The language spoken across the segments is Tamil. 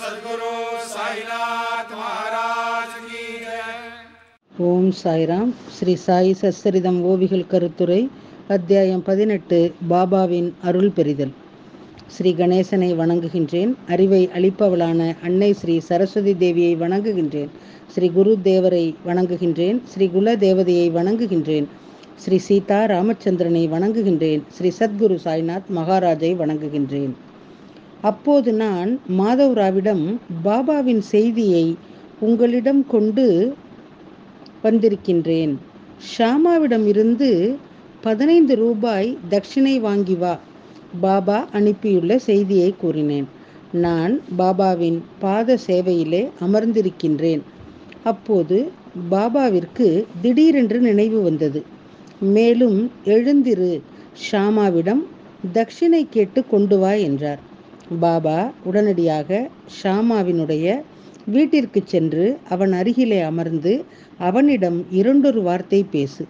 सद्गुरु साईनाथ महाराज की जय। ஓம் சாய்ராம். ஸ்ரீ சாயி சச்சரிதம் ஓவிகள் கருத்துரை அத்தியாயம் 18. பாபாவின் அருள் பெறுதல். ஸ்ரீ கணேசனை வணங்குகின்றேன். அறிவை அளிப்பவளான அன்னை ஸ்ரீ சரஸ்வதி தேவியை வணங்குகின்றேன். ஸ்ரீ குரு தேவரை வணங்குகின்றேன். ஸ்ரீ குல தேவதையை வணங்குகின்றேன். ஸ்ரீ சீதா ராமச்சந்திரனை வணங்குகின்றேன். ஸ்ரீ சத்குரு சாய்நாத் மகாராஜை வணங்குகின்றேன். அப்போது நான் மாதவ்ராவிடம் பாபாவின் செய்தியை உங்களிடம் கொண்டு வந்திருக்கின்றேன். ஷாமாவிடம் இருந்து 15 ரூபாய் தட்சிணை வாங்கி வா, பாபா அனுப்பியுள்ள செய்தியை கூறினேன். நான் பாபாவின் பாத சேவையிலே அமர்ந்திருக்கின்றேன். அப்போது பாபாவிற்கு திடீரென்று நினைவு வந்தது. மேலும் எழுந்திரு, ஷாமாவிடம் தட்சிணை கேட்டு கொண்டு வா என்றார். பாபா உடனடியாக ஷாமாவினுடைய வீட்டிற்கு சென்று அவன் அருகிலே அமர்ந்து அவனிடம் 2 வார்த்தை பேசு,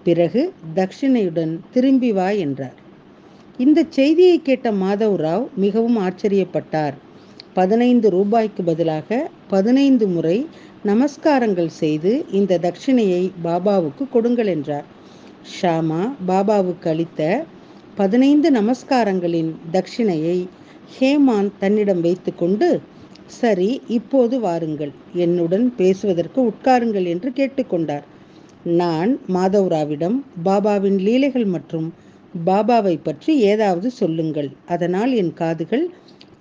பிறகு தட்சிணையுடன் திரும்பி வா என்றார். இந்த செய்தியை கேட்ட மாதவ்ராவ் மிகவும் ஆச்சரியப்பட்டார். 15 ரூபாய்க்கு பதிலாக 15 முறை நமஸ்காரங்கள் செய்து இந்த தட்சிணையை பாபாவுக்கு கொடுங்கள் என்றார். ஷாமா பாபாவுக்கு அளித்த 15 நமஸ்காரங்களின் தட்சிணையை ஹேமாந்த் தன்னிடம் வைத்து கொண்டு, சரி, இப்போது வாருங்கள், என்னுடன் பேசுவதற்கு உட்காருங்கள் என்று கேட்டுக்கொண்டார். நான் மாதவ்ராவிடம் பாபாவின் லீலைகள் மற்றும் பாபாவை பற்றி ஏதாவது சொல்லுங்கள், அதனால் என் காதுகள்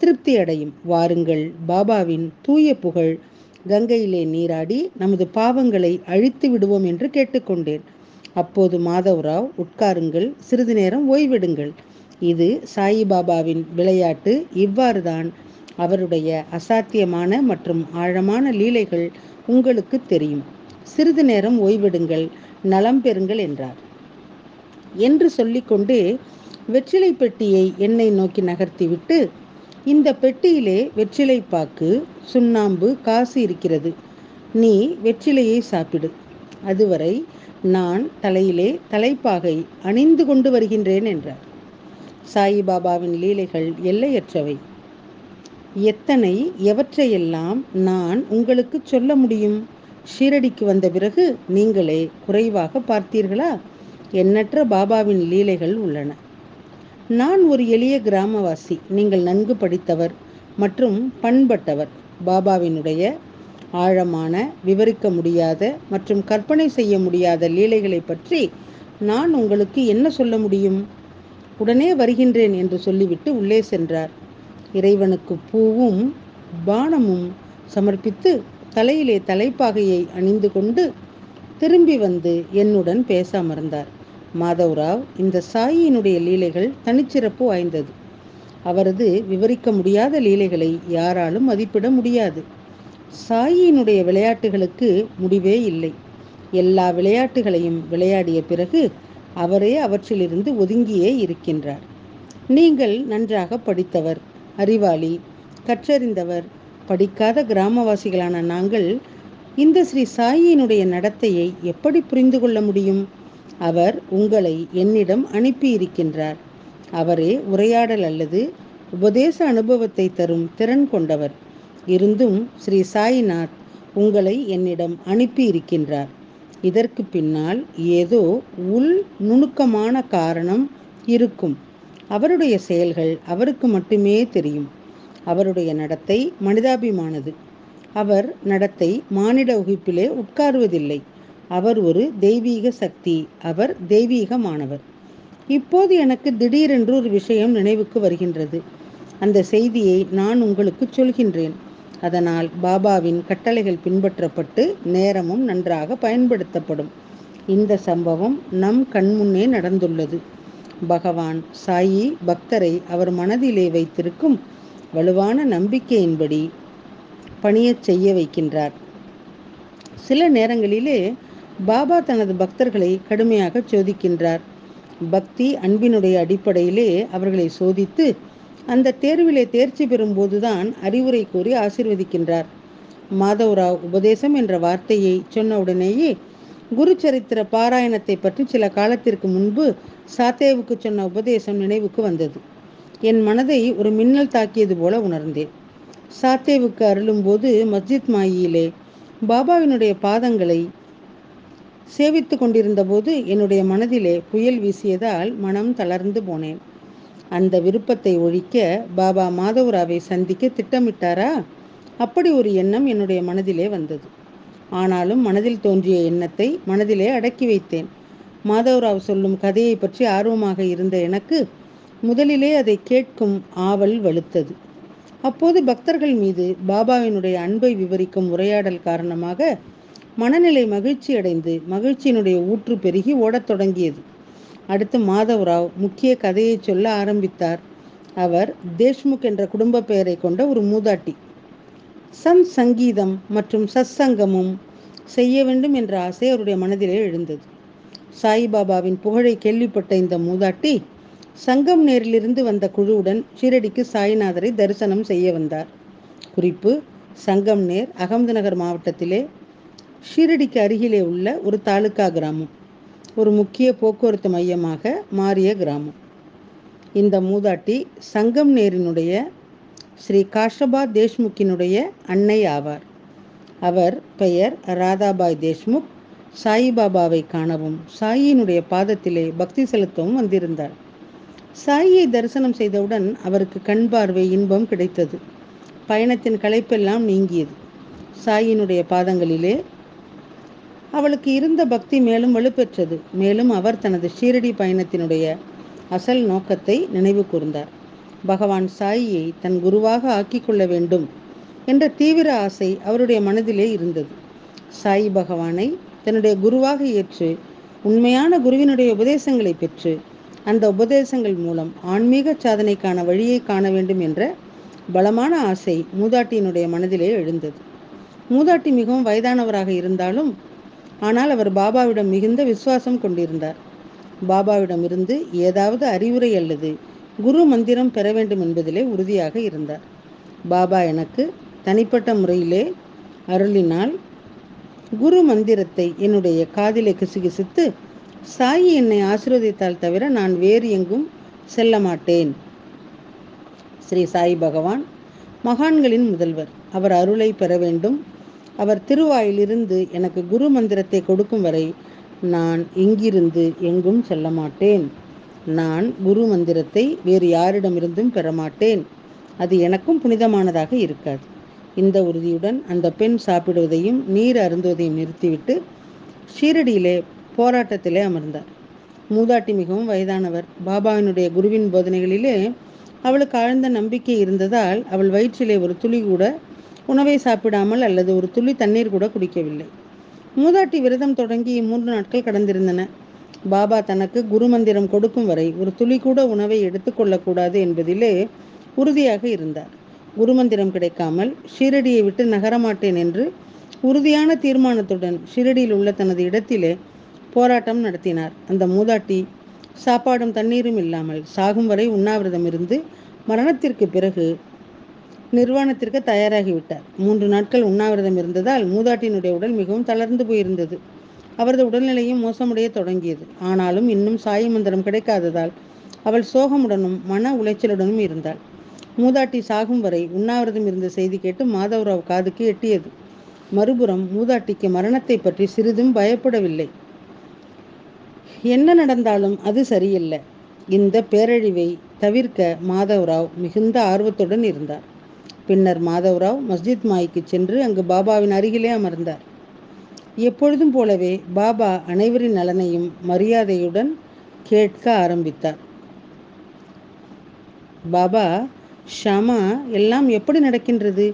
திருப்தி அடையும். வாருங்கள், பாபாவின் தூய புகழ் கங்கையிலே நீராடி நமது பாவங்களை அழித்து விடுவோம் என்று கேட்டுக்கொண்டேன். அப்போது மாதவ்ராவ், உட்காருங்கள், சிறிது நேரம் ஓய்வெடுங்கள். இது சாயிபாபாவின் விளையாட்டு. இவ்வாறுதான் அவருடைய அசாத்தியமான மற்றும் ஆழமான லீலைகள் உங்களுக்கு தெரியும். சிறிது நேரம் ஓய்வெடுங்கள், நலம் பெறுங்கள் என்றார். என்று சொல்லிக்கொண்டே வெற்றிலை பெட்டியை என்னை நோக்கி நகர்த்திவிட்டு, இந்த பெட்டியிலே வெற்றிலை பாக்கு, சுண்ணாம்பு, காசு இருக்கிறது. நீ வெற்றிலையை சாப்பிடு. அதுவரை நான் தலையிலே தலைப்பாகை அணிந்து கொண்டு வருகின்றேன் என்றார். சாயிபாபாவின் லீலைகள் எல்லையற்றவை. எவற்றையெல்லாம் நான் உங்களுக்கு சொல்ல முடியும்? ஷீரடிக்கு வந்த பிறகு நீங்களே குறைவாக பார்த்தீர்களா? எண்ணற்ற பாபாவின் லீலைகள் உள்ளன. நான் ஒரு எளிய கிராமவாசி. நீங்கள் நன்கு படித்தவர் மற்றும் பண்பட்டவர். பாபாவினுடைய ஆழமான, விவரிக்க முடியாத மற்றும் கற்பனை செய்ய முடியாத லீலைகளை பற்றி நான் உங்களுக்கு என்ன சொல்ல முடியும்? உடனே வருகின்றேன் என்று சொல்லிவிட்டு உள்ளே சென்றார். இறைவனுக்கு பூவும் பானமும் சமர்ப்பித்து தலையிலே தலைப்பாகையை அணிந்து கொண்டு திரும்பி வந்து என்னுடன் பேச அமர்ந்தார். மாதவ்ராவ், இந்த சாயியினுடைய லீலைகள் தனிச்சிறப்பு வாய்ந்தது. அவரது விவரிக்க முடியாத லீலைகளை யாராலும் மதிப்பிட முடியாது. சாயியினுடைய விளையாட்டுகளுக்கு முடிவே இல்லை. எல்லா விளையாட்டுகளையும் விளையாடிய பிறகு அவரே அவற்றிலிருந்து ஒதுங்கியே இருக்கின்றார். நீங்கள் நன்றாக படித்தவர், அறிவாளி, கற்றறிந்தவர். படிக்காத கிராமவாசிகளான நாங்கள் இந்த ஸ்ரீ சாயியினுடைய நடத்தையை எப்படி புரிந்து கொள்ள முடியும்? அவர் உங்களை என்னிடம் அனுப்பியிருக்கின்றார். அவரே உரையாடல் அல்லது உபதேச அனுபவத்தை தரும் திறன் கொண்டவர். இருந்தும் ஸ்ரீ சாய்நாத் உங்களை என்னிடம் அனுப்பியிருக்கின்றார். இதற்கு பின்னால் ஏதோ உள் நுணுக்கமான காரணம் இருக்கும். அவருடைய செயல்கள் அவருக்கு மட்டுமே தெரியும். அவருடைய நடத்தை மனிதாபிமானது. அவர் நடத்தை மானிட வகுப்பிலே உட்காருவதில்லை. அவர் ஒரு தெய்வீக சக்தி. அவர் தெய்வீகமானவர். இப்போது எனக்கு திடீரென்று ஒரு விஷயம் நினைவுக்கு வருகின்றது. அந்த செய்தியை நான் உங்களுக்கு சொல்கின்றேன். அதனால் பாபாவின் கட்டளைகள் பின்பற்றப்பட்டு நேரமும் நன்றாக பயன்படுத்தப்படும். இந்த சம்பவம் நம் கண்முன்னே நடந்துள்ளது. பகவான் சாயி பக்தரை அவர் மனதிலே வைத்திருக்கும் வலுவான நம்பிக்கையின்படி பணியச் செய்ய வைக்கின்றார். சில நேரங்களிலே பாபா தனது பக்தர்களை கடுமையாக சோதிக்கின்றார். பக்தி அன்பினுடைய அடிப்படையிலே அவர்களை சோதித்து அந்த தேர்விலே தேர்ச்சி பெறும்போதுதான் அறிவுரை கூறி ஆசீர்வதிக்கின்றார். மாதவ்ராவ் உபதேசம் என்ற வார்த்தையை சொன்ன உடனேயே குரு சரித்திர பாராயணத்தை பற்றி சில காலத்திற்கு முன்பு சாத்தேவுக்கு சொன்ன உபதேசம் நினைவுக்கு வந்தது. என் மனதை ஒரு மின்னல் தாக்கியது போல உணர்ந்தேன். சாத்தேவுக்கு அருளும்போது மஸ்ஜித் மாயிலே பாபாவினுடைய பாதங்களை சேவித்து கொண்டிருந்த போது என்னுடைய மனதிலே புயல் வீசியதால் மனம் தளர்ந்து போனேன். அந்த விருப்பத்தை ஒழிக்க பாபா மாதவராவை சந்திக்க திட்டமிட்டாரா? அப்படி ஒரு எண்ணம் என்னுடைய மனதிலே வந்தது. ஆனாலும் மனதில் தோன்றிய எண்ணத்தை மனதிலே அடக்கி வைத்தேன். மாதவராவ் சொல்லும் கதையை பற்றி ஆர்வமாக இருந்த எனக்கு முதலிலே அதை கேட்கும் ஆவல் வலுத்தது. அப்போது பக்தர்கள் மீது பாபாவினுடைய அன்பை விவரிக்கும் உரையாடல் காரணமாக மனநிலை மகிழ்ச்சி அடைந்து மகிழ்ச்சியினுடைய ஊற்று பெருகி ஓடத் தொடங்கியது. அடுத்து மாதவராவ் முக்கிய கதையை சொல்ல ஆரம்பித்தார். அவர் தேஷ்முக் என்ற குடும்ப பெயரை கொண்ட ஒரு மூதாட்டி. சங்கீதம் மற்றும் சத்சங்கமும் செய்ய வேண்டும் என்ற ஆசை அவருடைய மனதிலே எழுந்தது. சாய்பாபாவின் புகழை கேள்விப்பட்ட இந்த மூதாட்டி சங்கம் நேரிலிருந்து வந்த குழுவுடன் ஷீரடிக்கு சாய்நாதரை தரிசனம் செய்ய வந்தார். குறிப்பு: சங்கம் நேர் அகமதுநகர் மாவட்டத்திலே ஷீரடிக்கு அருகிலே உள்ள ஒரு தாலுகா கிராமம், ஒரு முக்கிய போக்குவரத்து மையமாக மாறிய கிராமம். இந்த மூதாட்டி சங்கம் நேரினுடைய ஸ்ரீ காஷபா தேஷ்முக்கினுடைய அன்னை ஆவார். அவர் பெயர் ராதாபாய் தேஷ்முக். சாயிபாபாவை காணவும் சாயியினுடைய பாதத்திலே பக்தி செலுத்தவும் வந்திருந்தார். சாயியை தரிசனம் செய்தவுடன் அவருக்கு கண் பார்வை இன்பம் கிடைத்தது. பயணத்தின் களைப்பெல்லாம் நீங்கியது. சாயியினுடைய பாதங்களிலே அவளுக்கு இருந்த பக்தி மேலும் வலுப்பெற்றது. மேலும் அவர் தனது ஷீரடி பயணத்தினுடைய அசல் நோக்கத்தை நினைவு கூர்ந்தார். பகவான் சாயியை தன் குருவாக ஆக்கிக் கொள்ள வேண்டும் என்ற தீவிர ஆசை அவருடைய மனதிலே இருந்தது. சாயி பகவானை தன்னுடைய குருவாக ஏற்று உண்மையான குருவினுடைய உபதேசங்களை பெற்று அந்த உபதேசங்கள் மூலம் ஆன்மீக சாதனைக்கான வழியை காண வேண்டும் என்ற பலமான ஆசை மூதாட்டியினுடைய மனதிலே எழுந்தது. மூதாட்டி மிகவும் வயதானவராக இருந்தாலும் ஆனால் அவர் பாபாவிடம் மிகுந்த விசுவாசம் கொண்டிருந்தார். பாபாவிடமிருந்து ஏதாவது அறிவுரை அல்லது குரு மந்திரம் பெற வேண்டும் என்பதிலே உறுதியாக இருந்தார். பாபா எனக்கு தனிப்பட்ட முறையிலே அருளினால் குரு மந்திரத்தை என்னுடைய காதிலே கிசுகிசுத்து, சாயி என்னை ஆசீர்வதித்தால் தவிர நான் வேறு எங்கும் செல்ல மாட்டேன். ஸ்ரீ சாய் பகவான் மகான்களின் முதல்வர். அவர் அருளை பெற வேண்டும். அவர் திருவாயிலிருந்து எனக்கு குரு மந்திரத்தை கொடுக்கும் வரை நான் இங்கிருந்து எங்கும் செல்ல மாட்டேன். நான் குரு மந்திரத்தை வேறு யாரிடமிருந்தும் பெற மாட்டேன். அது எனக்கும் புனிதமானதாக இருக்காது. இந்த உறுதியுடன் அந்த பெண் சாப்பிடுவதையும் நீர் அருந்துவதையும் நிறுத்திவிட்டு ஷீரடியிலே போராட்டத்திலே அமர்ந்தார். மூதாட்டி மிகவும் வயதானவர். பாபாவினுடைய குருவின் போதனைகளிலே அவளுக்கு ஆழ்ந்த நம்பிக்கை இருந்ததால் அவள் வயிற்றிலே ஒரு துளி கூட உணவை சாப்பிடாமல் அல்லது ஒரு துளி தண்ணீர் கூட குடிக்கவில்லை. மூதாட்டி விரதம் தொடங்கி 3 நாட்கள் கடந்திருந்தன. பாபா தனக்கு குரு மந்திரம் கொடுக்கும் வரை ஒரு துளி கூட உணவை எடுத்துக்கொள்ளக்கூடாது என்பதிலே உறுதியாக இருந்தார். குரு மந்திரம் கிடைக்காமல் ஷீரடியை விட்டு நகரமாட்டேன் என்று உறுதியான தீர்மானத்துடன் ஷீரடியில் உள்ள தனது இடத்திலே போராட்டம் நடத்தினார். அந்த மூதாட்டி சாப்பாடும் தண்ணீரும் இல்லாமல் சாகும் வரை உண்ணாவிரதம் இருந்து மரணத்திற்கு பிறகு நிர்வாணத்திற்கு தயாராகிவிட்டார். 3 நாட்கள் உண்ணாவிரதம் இருந்ததால் மூதாட்டியினுடைய உடல் மிகவும் தளர்ந்து போயிருந்தது. அவரது உடல்நிலையும் மோசமடைய தொடங்கியது. ஆனாலும் இன்னும் சாய் மந்திரம் கிடைக்காததால் அவள் சோகமுடனும் மன உளைச்சலுடனும் இருந்தாள். மூதாட்டி சாகும் வரை உண்ணாவிரதம் இருந்த செய்தி கேட்டு மாதவராவ் காதுக்கு எட்டியது. மறுபுறம் மூதாட்டிக்கு மரணத்தை பற்றி சிறிதும் பயப்படவில்லை. என்ன நடந்தாலும் அது சரியில்லை. இந்த பேரழிவை தவிர்க்க மாதவராவ் மிகுந்த ஆர்வத்துடன் இருந்தார். பின்னர் மாதவராவ் மஸ்ஜித் மாய்க்கு சென்று அங்கு பாபாவின் அருகிலே அமர்ந்தார். எப்பொழுதும் போலவே பாபா அனைவரின் நலனையும் மரியாதையுடன் கேட்க ஆரம்பித்தார். பாபா, ஷாமா, எல்லாம் எப்படி நடக்கின்றது?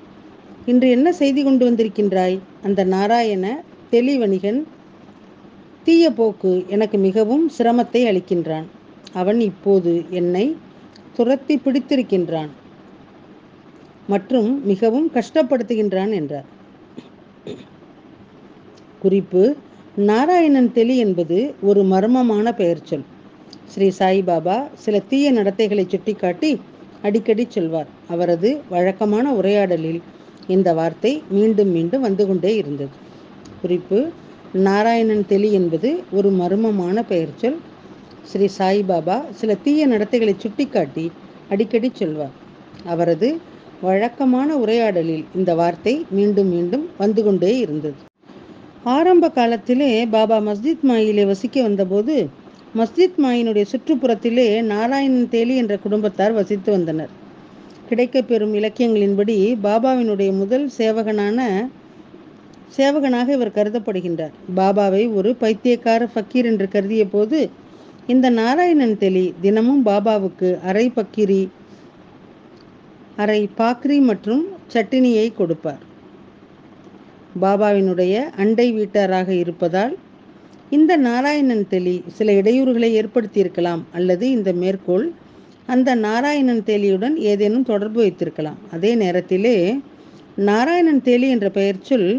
இன்று என்ன செய்தி கொண்டு வந்திருக்கின்றாய்? அந்த நாராயண தெளிவணிகன் தீய போக்கு எனக்கு மிகவும் சிரமத்தை அளிக்கின்றான். அவன் இப்போது என்னை துரத்தி பிடித்திருக்கின்றான் மற்றும் மிகவும் கஷ்டப்படுத்துகின்றான் என்றார். குறிப்பு: நாராயணன் தெளி என்பது ஒரு மர்மமான பெயர் சொல். ஸ்ரீ சாய்பாபா சில தீய நடத்தைகளை சுட்டிக்காட்டி அடிக்கடி சொல்வார். அவரது வழக்கமான உரையாடலில் இந்த வார்த்தை மீண்டும் மீண்டும் வந்து கொண்டே இருந்தது. குறிப்பு: நாராயணன் தெளி என்பது ஒரு மர்மமான பெயர் சொல். ஸ்ரீ சாய்பாபா சில தீய நடத்தைகளை சுட்டிக்காட்டி அடிக்கடி சொல்வார். அவரது வழக்கமான உரையாடலில் இந்த வார்த்தை மீண்டும் மீண்டும் வந்து கொண்டே இருந்தது. ஆரம்ப காலத்திலே பாபா மஸ்ஜித் மாயிலே வசிக்க வந்தபோது மஸ்ஜித் மாயினுடைய சுற்றுப்புறத்திலே நாராயணன் தேலி என்ற குடும்பத்தார் வசித்து வந்தனர். கிடைக்கப்பெறும் இலக்கியங்களின்படி பாபாவினுடைய முதல் சேவகனாக இவர் கருதப்படுகின்றார். பாபாவை ஒரு பைத்தியக்கார ஃபக்கீர் என்று கருதிய போது இந்த நாராயணன் தெலி தினமும் பாபாவுக்கு அரை பாக்ரி மற்றும் சட்டினியை கொடுப்பார். பாபாவினுடைய அண்டை வீட்டாராக இருப்பதால் இந்த நாராயணன் தெலி சில இடையூறுகளை ஏற்படுத்தியிருக்கலாம், அல்லது இந்த மேற்கோள் அந்த நாராயணன் தேலியுடன் ஏதேனும் தொடர்பு வைத்திருக்கலாம். அதே நேரத்திலே நாராயணன் தேலி என்ற பெயர் சொல்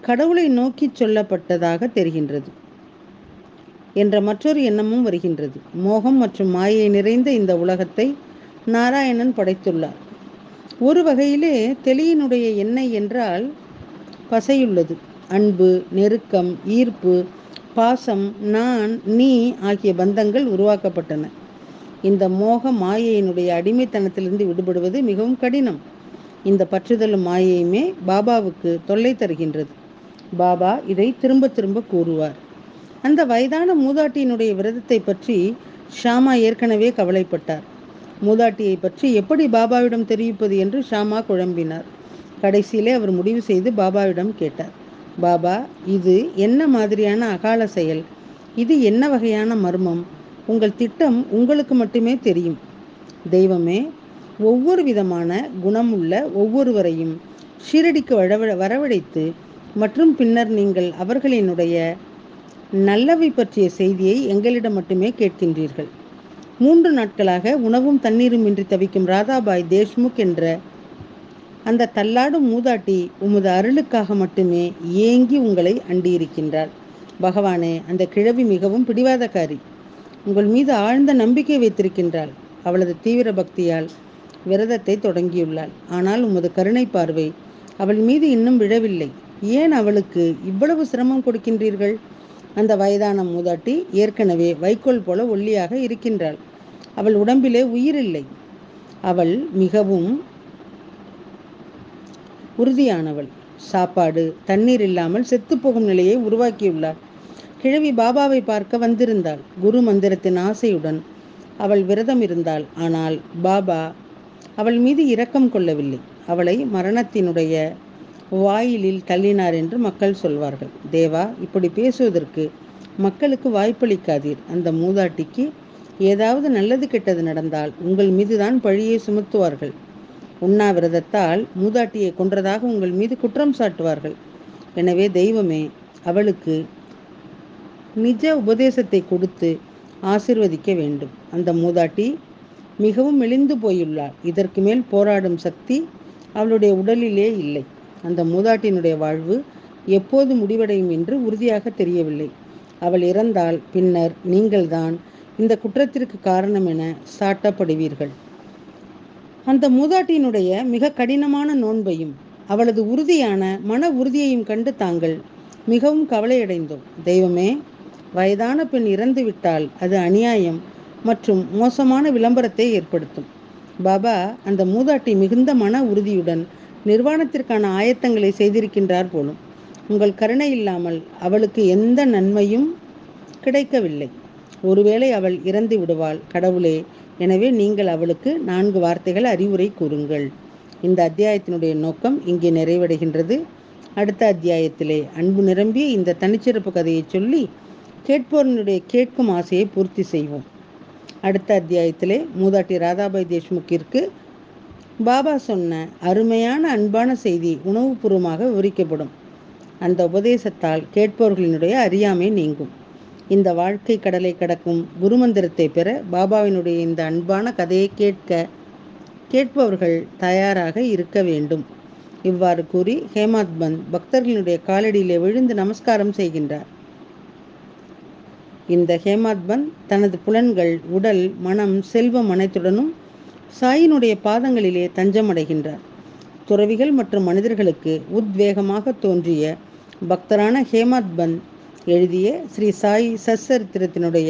கடவுளை நோக்கி சொல்லப்பட்டதாக தெரிகின்றது என்ற மற்றொரு எண்ணமும் வருகின்றது. மோகம் மற்றும் மாயை நிறைந்த இந்த உலகத்தை நாராயணன் படைத்துள்ளார். ஒரு வகையிலே தெளியினுடைய எண்ணெய் என்றால் பசையுள்ளது. அன்பு, நெருக்கம், ஈர்ப்பு, பாசம், நான், நீ ஆகிய பந்தங்கள் உருவாக்கப்பட்டன. இந்த மோக மாயையினுடைய அடிமைத்தனத்திலிருந்து விடுபடுவது மிகவும் கடினம். இந்த பற்றுதலும் மாயையுமே பாபாவுக்கு தொல்லை தருகின்றது. பாபா இதை திரும்ப திரும்ப கூறுவார். அந்த வயதான மூதாட்டியினுடைய விரதத்தை பற்றி ஷாமா ஏற்கனவே கவலைப்பட்டார். மூதாட்டியை பற்றி எப்படி பாபாவிடம் தெரிவிப்பது என்று ஷாமா குழம்பினார். கடைசியிலே அவர் முடிவு செய்து பாபாவிடம் கேட்டார், பாபா, இது என்ன மாதிரியான அகால செயல்? இது என்ன வகையான மர்மம்? உங்கள் திட்டம் உங்களுக்கு மட்டுமே தெரியும். தெய்வமே, ஒவ்வொரு விதமான குணமுள்ள ஒவ்வொருவரையும் ஷீரடிக்கு வரவழைத்து மற்றும் பின்னர் நீங்கள் அவர்களினுடைய நல்லவை பற்றிய செய்தியை எங்களிடம் மட்டுமே கேட்கின்றீர்கள். 3 நாட்களாக உணவும் தண்ணீரும் இன்றி தவிக்கும் ராதாபாய் தேஷ்முக் என்ற அந்த தள்ளாடும் மூதாட்டி உமது அருளுக்காக மட்டுமே ஏங்கி உங்களை அண்டியிருக்கின்றாள். பகவானே, அந்த கிழவி மிகவும் பிடிவாதக்காரி. உங்கள் மீது ஆழ்ந்த நம்பிக்கை வைத்திருக்கின்றாள். அவளது தீவிர பக்தியால் விரதத்தை தொடங்கியுள்ளாள். ஆனால் உமது கருணை பார்வை அவள் மீது இன்னும் விழவில்லை. ஏன் அவளுக்கு இவ்வளவு சிரமம் கொடுக்கின்றீர்கள்? அந்த வயதான மூதாட்டி ஏற்கனவே வைக்கோல் போல ஒல்லியாக இருக்கின்றாள். அவள் உடம்பிலே உயிரில்லை. அவள் மிகவும் உறுதியானவள். சாப்பாடு, தண்ணீர் இல்லாமல் செத்துப்போகும் நிலையை உருவாக்கியுள்ளாள். கிழவி பாபாவை பார்க்க வந்திருந்தாள். குரு மந்திரத்தின் ஆசையுடன் அவள் விரதம் இருந்தாள். ஆனால் பாபா அவள் மீது இரக்கம் கொள்ளவில்லை. அவளை மரணத்தினுடைய வாயிலில் தள்ளினார் என்று மக்கள் சொல்வார்கள். தேவா, இப்படி பேசுவதற்கு மக்களுக்கு வாய்ப்பளிக்காதீர். அந்த மூதாட்டிக்கு ஏதாவது நல்லது கெட்டது நடந்தால் உங்கள் மீதுதான் பழியை சுமத்துவார்கள். உண்ணாவிரதத்தால் மூதாட்டியை கொன்றதாக உங்கள் மீது குற்றம் சாட்டுவார்கள். எனவே தெய்வமே, அவளுக்கு நிஜ உபதேசத்தை கொடுத்து ஆசிர்வதிக்க வேண்டும். அந்த மூதாட்டி மிகவும் மெலிந்து போயுள்ளாள். இதற்கு மேல் போராடும் சக்தி அவளுடைய உடலிலே இல்லை. அந்த மூதாட்டியினுடைய வாழ்வு எப்போது முடிவடையும் என்று உறுதியாக தெரியவில்லை. அவள் இறந்தால் பின்னர் நீங்கள்தான் இந்த குற்றத்திற்கு காரணம் என சாட்டப்படுவீர்கள். அந்த மூதாட்டியினுடைய மிக கடினமான நோன்பையும் அவளது உறுதியான மன உறுதியையும் கண்டு தாங்கள் மிகவும் கவலையடைந்தோம். தெய்வமே, வயதான பெண் இறந்து விட்டால் அது அநியாயம் மற்றும் மோசமான விளம்பரத்தை ஏற்படுத்தும். பாபா, அந்த மூதாட்டி மிகுந்த மன உறுதியுடன் நிர்வாணத்திற்கான ஆயத்தங்களை செய்திருக்கின்றார் போலும். உங்கள் கருணை இல்லாமல் அவளுக்கு எந்த நன்மையும் கிடைக்கவில்லை. ஒருவேளை அவள் இறந்து விடுவாள். கடவுளே, எனவே நீங்கள் அவளுக்கு 4 வார்த்தைகள் அறிவுரை கூறுங்கள். இந்த அத்தியாயத்தினுடைய நோக்கம் இங்கே நிறைவடைகின்றது. அடுத்த அத்தியாயத்திலே அன்பு நிரம்பிய இந்த தனிச்சிறப்பு கதையை சொல்லி கேட்போரினுடைய கேட்கும் ஆசையை பூர்த்தி செய்வோம். அடுத்த அத்தியாயத்திலே மூதாட்டி ராதாபாய் தேஷ்முக்கிற்கு பாபா சொன்ன அருமையான அன்பான செய்தி உணவுபூர்வமாக விவரிக்கப்படும். அந்த உபதேசத்தால் கேட்பவர்களினுடைய அறியாமை நீங்கும். இந்த வாழ்க்கை கடலை கடக்கும் குருமந்திரத்தை பெற பாபாவினுடைய இந்த அன்பான கதையை கேட்பவர்கள் தயாராக இருக்க வேண்டும். இவ்வாறு கூறி ஹேமாத் பந்த் பக்தர்களுடைய காலடியிலே விழுந்து நமஸ்காரம் செய்கின்றார். இந்த ஹேமாத் பந்த் தனது புலன்கள், உடல், மனம், செல்வம் அனைத்துடனும் சாயினுடைய பாதங்களிலே தஞ்சமடைகின்றார். துறவிகள் மற்றும் மனிதர்களுக்கு உத்வேகமாக தோன்றிய பக்தரான ஹேமாத் பந்த் எழுதிய ஸ்ரீ சாய் சச்சரித்திரத்தினுடைய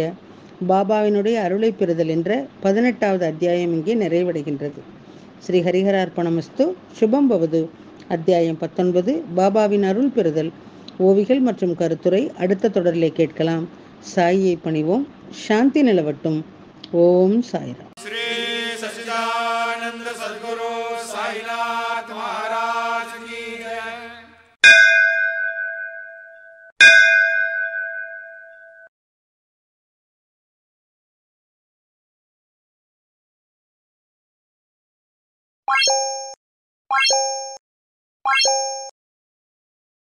பாபாவினுடைய அருளை பெறுதல் என்ற 18வது அத்தியாயம் இங்கே நிறைவடைகின்றது. ஸ்ரீ ஹரிஹரார்ப்பணமஸ்து. சுபம் பவது. அத்தியாயம் 19 பாபாவின் அருள் பெறுதல். ஓவிகள் மற்றும் கருத்துரை அடுத்த தொடரிலே கேட்கலாம். சாயியை பணிவோம். சாந்தி நிலவட்டும். ஓம் சாய்ராம். श्री सच्चिदानंद सद्गुरु साईनाथ महाराज की जय.